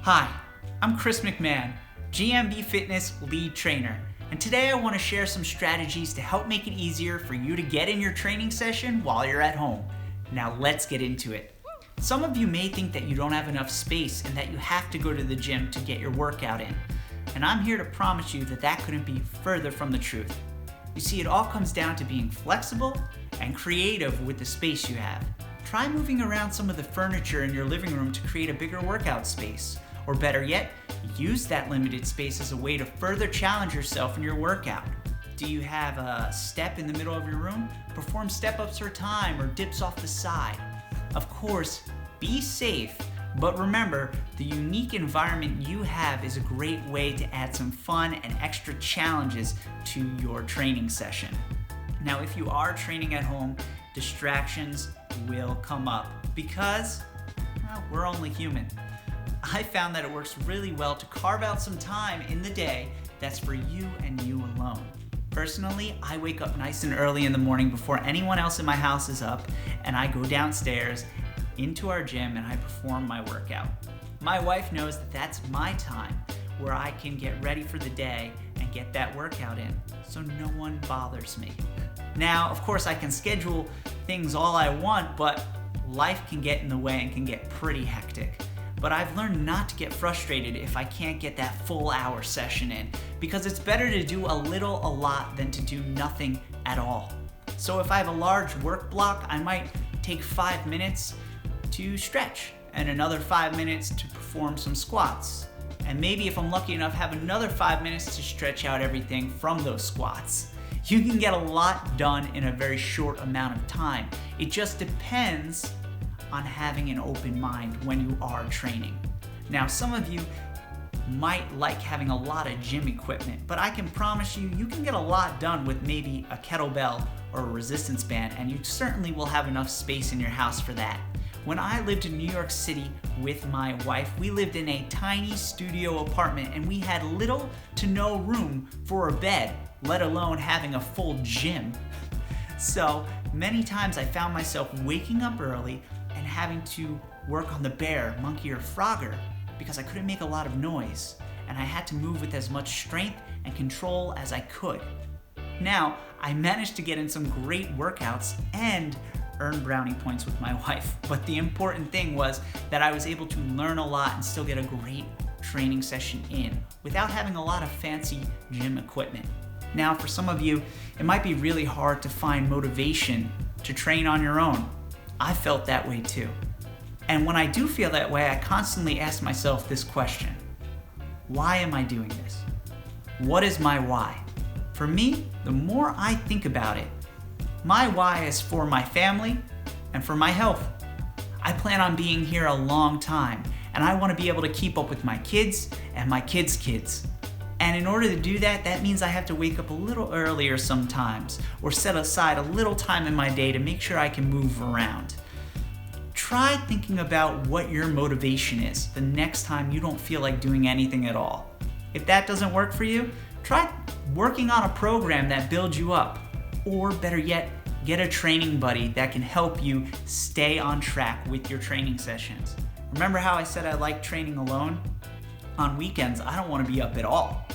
Hi, I'm Chris McMahon, GMB Fitness lead trainer, and today I want to share some strategies to help make it easier for you to get in your training session while you're at home. Now let's get into it. Some of you may think that you don't have enough space and that you have to go to the gym to get your workout in, and I'm here to promise you that that couldn't be further from the truth. You see, it all comes down to being flexible and creative with the space you have. Try moving around some of the furniture in your living room to create a bigger workout space. Or better yet, use that limited space as a way to further challenge yourself in your workout. Do you have a step in the middle of your room? Perform step-ups for time or dips off the side. Of course, be safe, but remember, the unique environment you have is a great way to add some fun and extra challenges to your training session. Now, if you are training at home, distractions will come up because, well, we're only human. I found that it works really well to carve out some time in the day that's for you and you alone. Personally, I wake up nice and early in the morning before anyone else in my house is up, and I go downstairs into our gym and I perform my workout. My wife knows that that's my time where I can get ready for the day and get that workout in, so no one bothers me. Now, of course, I can schedule things all I want, but life can get in the way and can get pretty hectic. But I've learned not to get frustrated if I can't get that full hour session in, because it's better to do a little a lot than to do nothing at all. So if I have a large work block, I might take 5 minutes to stretch and another 5 minutes to perform some squats. And maybe if I'm lucky enough, have another 5 minutes to stretch out everything from those squats. You can get a lot done in a very short amount of time. It just depends on having an open mind when you are training. Now, some of you might like having a lot of gym equipment, but I can promise you, you can get a lot done with maybe a kettlebell or a resistance band, and you certainly will have enough space in your house for that. When I lived in New York City with my wife, we lived in a tiny studio apartment and we had little to no room for a bed, let alone having a full gym. So many times I found myself waking up early and having to work on the bear, monkey, or frogger because I couldn't make a lot of noise, and I had to move with as much strength and control as I could. Now, I managed to get in some great workouts and earn brownie points with my wife, but the important thing was that I was able to learn a lot and still get a great training session in without having a lot of fancy gym equipment. Now, for some of you, it might be really hard to find motivation to train on your own. I felt that way too. And when I do feel that way, I constantly ask myself this question: why am I doing this? What is my why? For me, the more I think about it, my why is for my family and for my health. I plan on being here a long time, and I want to be able to keep up with my kids and my kids' kids. And in order to do that, that means I have to wake up a little earlier sometimes, or set aside a little time in my day to make sure I can move around. Try thinking about what your motivation is the next time you don't feel like doing anything at all. If that doesn't work for you, try working on a program that builds you up. Or better yet, get a training buddy that can help you stay on track with your training sessions. Remember how I said I like training alone? On weekends, I don't want to be up at all.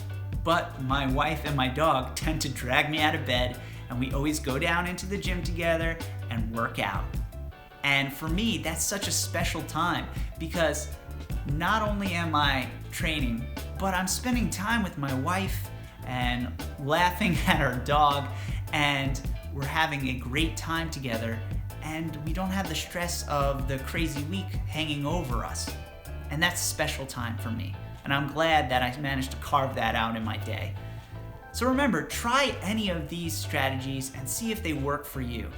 But my wife and my dog tend to drag me out of bed, and we always go down into the gym together and work out. And for me, that's such a special time because not only am I training, but I'm spending time with my wife and laughing at our dog, and we're having a great time together, and we don't have the stress of the crazy week hanging over us. And that's a special time for me. And I'm glad that I managed to carve that out in my day. So remember, try any of these strategies and see if they work for you.